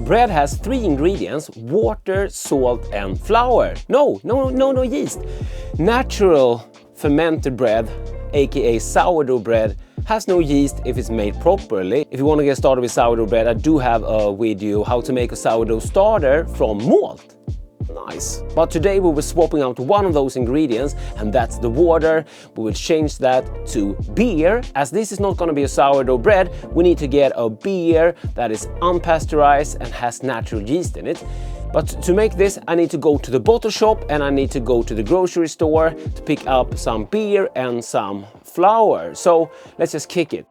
bread has 3 ingredients: water, salt and flour. No yeast. Natural fermented bread, aka sourdough bread, has no yeast if it's made properly. If you want to get started with sourdough bread, I do have a video how to make a sourdough starter from malt. Nice. But today we were swapping out one of those ingredients, and that's the water. We will change that to beer. As this is not going to be a sourdough bread, we need to get a beer that is unpasteurized and has natural yeast in it. But to make this, I need to go to the bottle shop and I need to go to the grocery store to pick up some beer and some flour. So let's just kick it.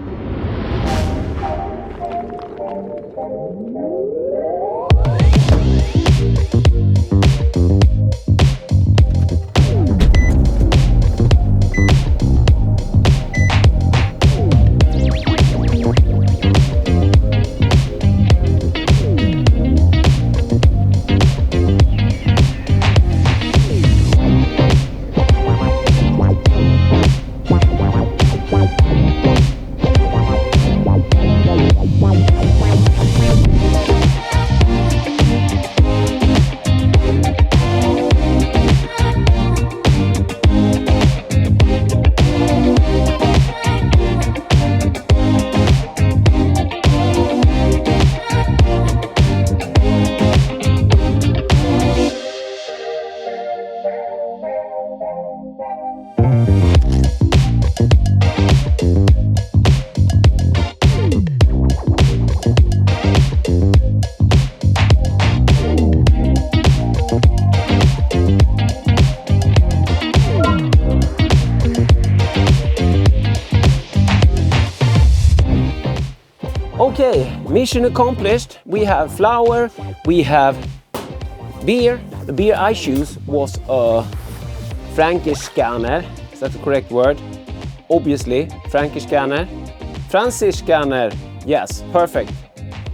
Okay, mission accomplished. We have flour, we have beer. The beer I choose was a Franziskaner. Is that the correct word? Obviously, Franziskaner. Franziskaner, yes, perfect.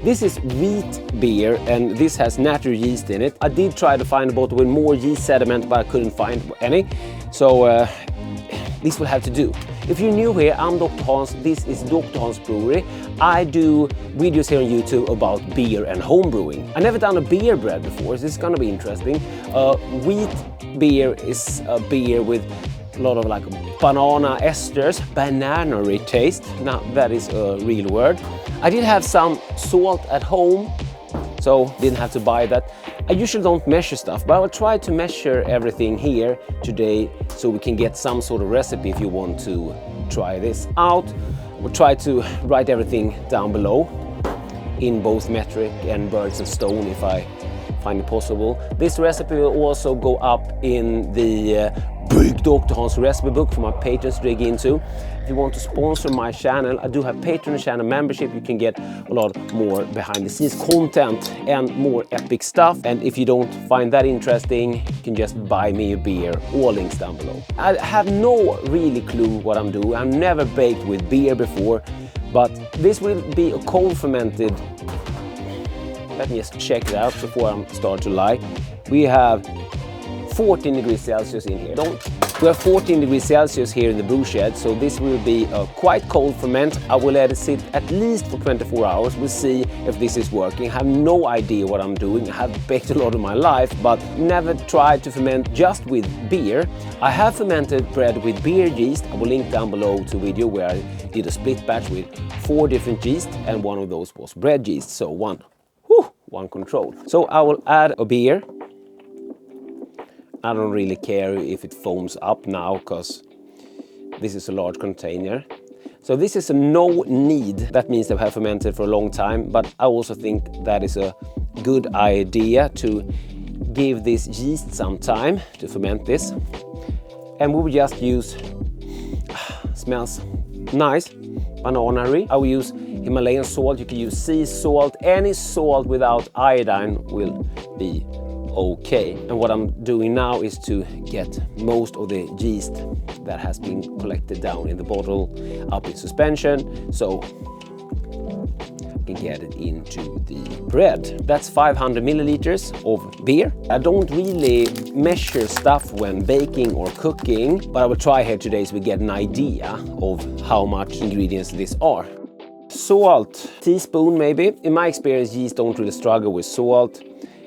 This is wheat beer and this has natural yeast in it. I did try to find a bottle with more yeast sediment, but I couldn't find any. So this will have to do. If you're new here, I'm DrHans. This is DrHans Brewery. I do videos here on YouTube about beer and home brewing. I've never done a beer bread before, so this is gonna be interesting. Wheat beer is a beer with a lot of like banana esters, banana-y taste. Now that is a real word. I did have some salt at home, so didn't have to buy that. I usually don't measure stuff, but I will try to measure everything here today so we can get some sort of recipe if you want to try this out. We'll try to write everything down below in both metric and birds and stone if I find it possible. This recipe will also go up in the big DrHans recipe book for my patrons to dig into. If you want to sponsor my channel, I do have Patreon channel membership. You can get a lot more behind the scenes content and more epic stuff. And if you don't find that interesting, you can just buy me a beer. All links down below. I have no really clue what I'm doing. I've never baked with beer before, but this will be a cold fermented. Let me just check it out before I start to lie. We have 14 degrees Celsius in here. We have 14 degrees Celsius here in the brew shed, so this will be a quite cold ferment. I will let it sit at least for 24 hours. We'll see if this is working. I have no idea what I'm doing. I have baked a lot of my life, but never tried to ferment just with beer. I have fermented bread with beer yeast. I will link down below to a video where I did a split batch with 4 different yeast, and one of those was bread yeast, so one control. So I will add a beer. I don't really care if it foams up now because this is a large container. So this is a no-knead. That means they have fermented for a long time, but I also think that is a good idea to give this yeast some time to ferment this. And we will just use, smells nice, banana-y. I will use Himalayan salt. You can use sea salt. Any salt without iodine will be okay. And what I'm doing now is to get most of the yeast that has been collected down in the bottle up in suspension, so I can get it into the bread. That's 500 milliliters of beer. I don't really measure stuff when baking or cooking, but I will try here today so we get an idea of how much ingredients this are. Salt, teaspoon maybe. In my experience, yeast don't really struggle with salt,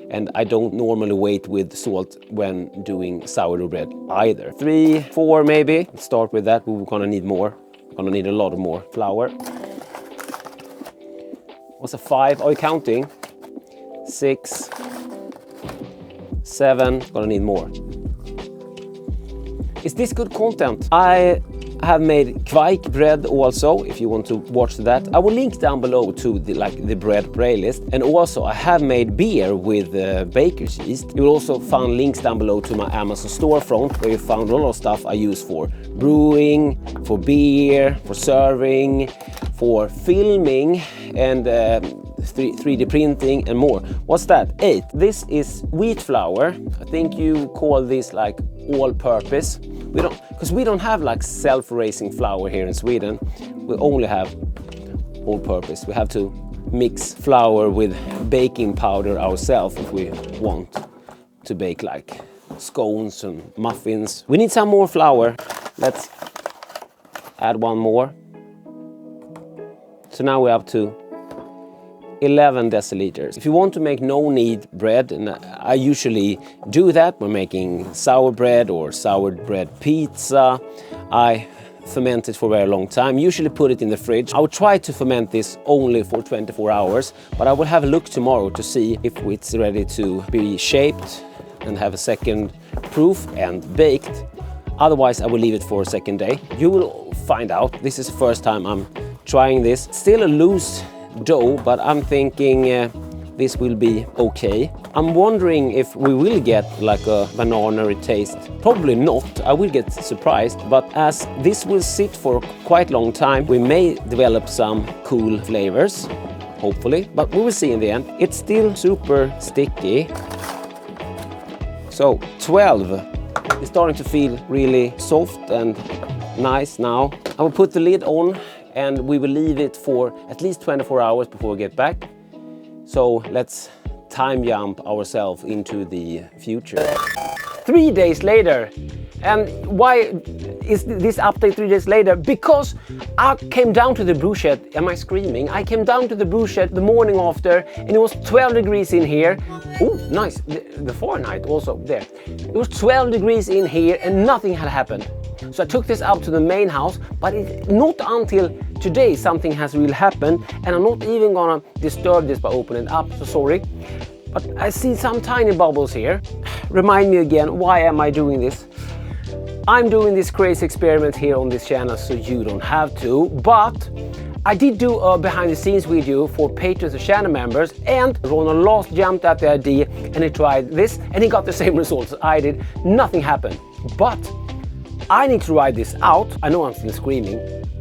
and I don't normally wait with salt when doing sourdough bread either. 3, 4 maybe. Let's start with that. We're gonna need more. We're gonna need a lot more flour. What's a 5? Are you counting? 6, 7. Gonna need more. Is this good content? I have made Kveik Bread also, if you want to watch that. I will link down below to the bread playlist. And also I have made beer with baker's yeast. You will also find links down below to my Amazon storefront, where you found a lot of stuff I use for brewing, for beer, for serving, for filming, and 3D printing and more. What's that? 8. This is wheat flour. I think you call this like all-purpose. We don't have like self-raising flour here in Sweden. We only have all-purpose. We have to mix flour with baking powder ourselves if we want to bake like scones and muffins. We need some more flour. Let's add one more. So now we're up to 11 deciliters. If you want to make no-knead bread, and I usually do that when making sour bread or sour bread pizza, I ferment it for a very long time, usually put it in the fridge. I will try to ferment this only for 24 hours, but I will have a look tomorrow to see if it's ready to be shaped and have a second proof and baked. Otherwise, I will leave it for a second day. You will find out. This is the first time I'm trying this. Still a loose dough, but I'm thinking this will be okay. I'm wondering if we will get like a banana taste. Probably not. I will get surprised, but as this will sit for quite a long time, we may develop some cool flavors, hopefully, but we will see in the end. It's still super sticky. So 12. It's starting to feel really soft and nice now. I will put the lid on and we will leave it for at least 24 hours before we get back. So let's time jump ourselves into the future. 3 days later. And why is this update 3 days later? Because I came down to the brew shed. Am I screaming? I came down to the brew shed the morning after, and it was 12 degrees in here. Oh, nice. The Fahrenheit also there. It was 12 degrees in here and nothing had happened. So I took this up to the main house, but it's not until today something has really happened, and I'm not even gonna disturb this by opening it up, so sorry. But I see some tiny bubbles here. Remind me again, why am I doing this? I'm doing this crazy experiment here on this channel so you don't have to, but I did do a behind the scenes video for patrons and channel members, and Ronald last jumped at the idea and he tried this and he got the same results as I did. Nothing happened. But I need to ride this out. I know I'm still screaming.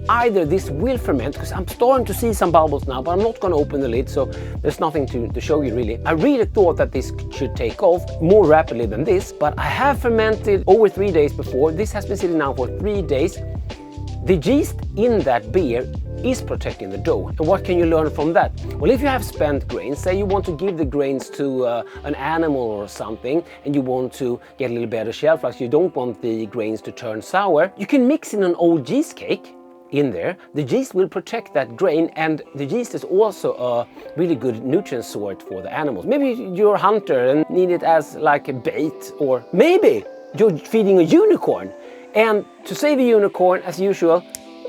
Either this will ferment, because I'm starting to see some bubbles now, but I'm not going to open the lid, so there's nothing to show you really. I really thought that this should take off more rapidly than this, but I have fermented over 3 days before. This has been sitting now for 3 days. The yeast in that beer is protecting the dough. And what can you learn from that? Well, if you have spent grains, say you want to give the grains to an animal or something, and you want to get a little better shelf life, you don't want the grains to turn sour, you can mix in an old yeast cake in there. The yeast will protect that grain, and the yeast is also a really good nutrient source for the animals. Maybe you're a hunter and need it as like a bait, or maybe you're feeding a unicorn. And to save a unicorn, as usual,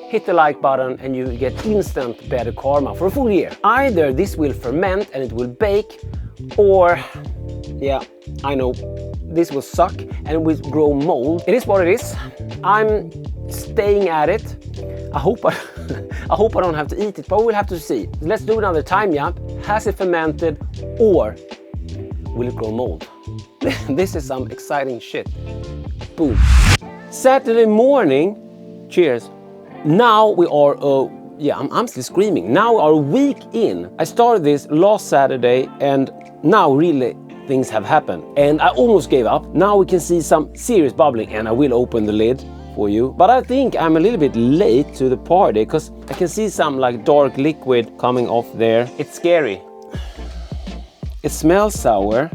hit the like button and you get instant better karma for a full year. Either this will ferment and it will bake, or, yeah, I know, this will suck and it will grow mold. It is what it is. I'm staying at it. I hope I don't have to eat it, but we'll have to see. Let's do another time jump. Has it fermented, or will it grow mold? This is some exciting shit. Boom. Saturday morning. Cheers. Now we are, I'm still screaming. Now we are a week in. I started this last Saturday, and now really things have happened. And I almost gave up. Now we can see some serious bubbling, and I will open the lid for you. But I think I'm a little bit late to the party, because I can see some like dark liquid coming off there. It's scary. It smells sour.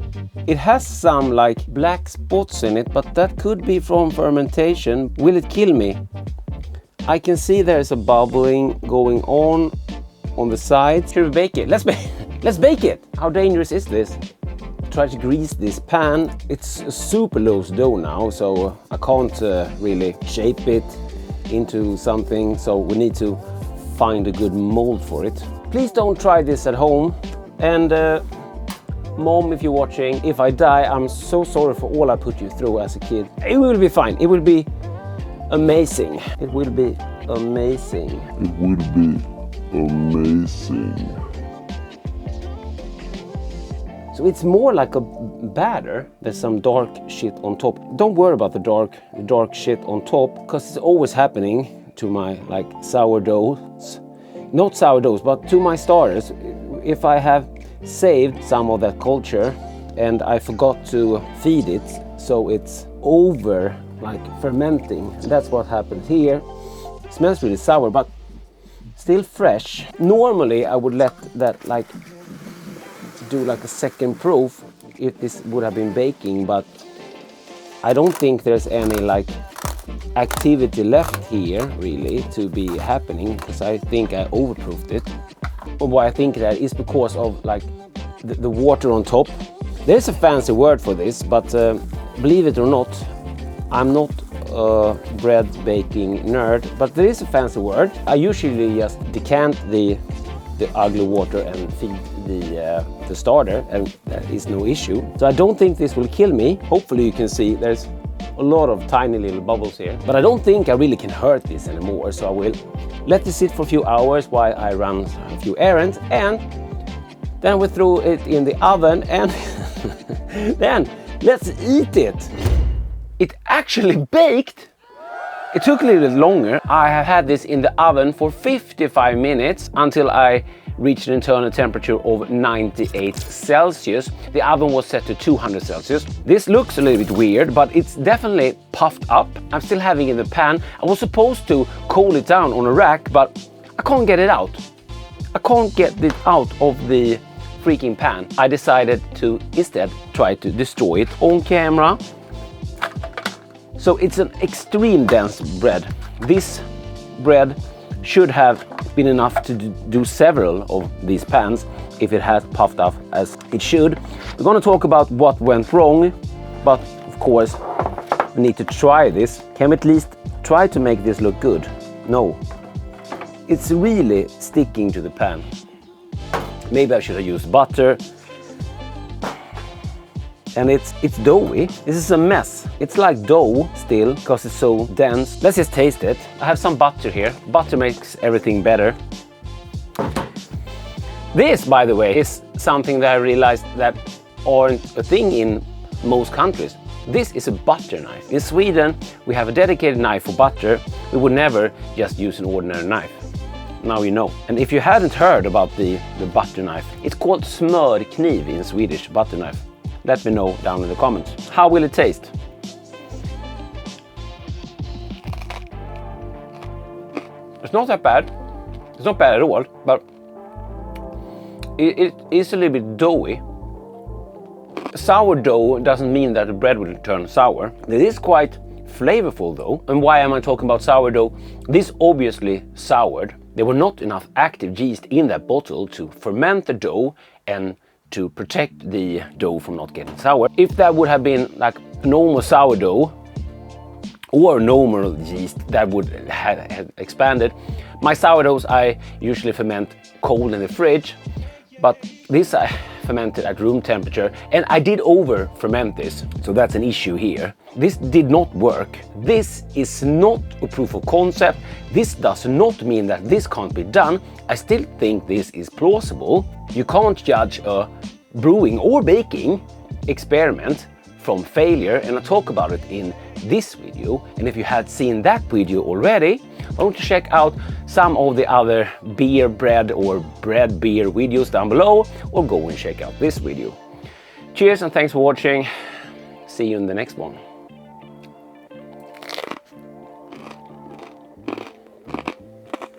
It has some like black spots in it, but that could be from fermentation. Will it kill me? I can see there's a bubbling going on. on the side. Should we bake it? Let's bake it! How dangerous is this? Try to grease this pan. It's a super loose dough now, so I can't really shape it into something, so we need to find a good mold for it. Please don't try this at home, and Mom, if you're watching, if I die, I'm so sorry for all I put you through as a kid. It will be fine. It will be amazing. It will be amazing. It will be amazing. So it's more like a batter. There's some dark shit on top. Don't worry about the dark shit on top, because it's always happening to my like sourdoughs. Not sourdoughs, but to my starters. If I have saved some of that culture and I forgot to feed it, so it's over like fermenting. That's what happened here. It smells really sour, but still fresh. Normally I would let that like do like a second proof if this would have been baking, but I don't think there's any like activity left here really to be happening, because I think I overproofed it. But why I think that is because of like the water on top. There's a fancy word for this, but believe it or not, I'm not a bread baking nerd, but there is a fancy word. I usually just decant the ugly water and feed the starter, and that is no issue. So I don't think this will kill me. Hopefully you can see there's a lot of tiny little bubbles here, but I don't think I really can hurt this anymore, so I will let this sit for a few hours while I run a few errands, and then we throw it in the oven, and then let's eat it. It actually baked. It took a little bit longer. I have had this in the oven for 55 minutes until I reached an internal temperature of 98 Celsius. The oven was set to 200 Celsius. This looks a little bit weird, but it's definitely puffed up. I'm still having it in the pan. I was supposed to cool it down on a rack, but I can't get it out. I can't get it out of the freaking pan. I decided to instead try to destroy it on camera. So it's an extreme dense bread. This bread should have been enough to do several of these pans if it had puffed up as it should. We're going to talk about what went wrong, but of course we need to try this. Can we at least try to make this look good? No. It's really sticking to the pan. Maybe I should have used butter. And it's doughy. This is a mess. It's like dough still, because it's so dense. Let's just taste it. I have some butter here. Butter makes everything better. This, by the way, is something that I realized that aren't a thing in most countries. This is a butter knife. In Sweden, we have a dedicated knife for butter. We would never just use an ordinary knife. Now you know. And if you hadn't heard about the butter knife, it's called smörkniv in Swedish, butter knife. Let me know down in the comments. How will it taste? It's not that bad. It's not bad at all, but it is a little bit doughy. Sourdough doesn't mean that the bread will turn sour. It is quite flavorful though. And why am I talking about sourdough? This obviously soured. There were not enough active yeast in that bottle to ferment the dough and to protect the dough from not getting sour. If that would have been like normal sourdough or normal yeast, that would have expanded. My sourdoughs I usually ferment cold in the fridge, but this I fermented at room temperature, and I did over ferment this, so that's an issue here. This did not work. This is not a proof of concept. This does not mean that this can't be done. I still think this is plausible. You can't judge a brewing or baking experiment from failure, and I talk about it in this video. And if you had seen that video already, why don't you check out some of the other beer bread or bread beer videos down below, or go and check out this video. Cheers and thanks for watching. See you in the next one.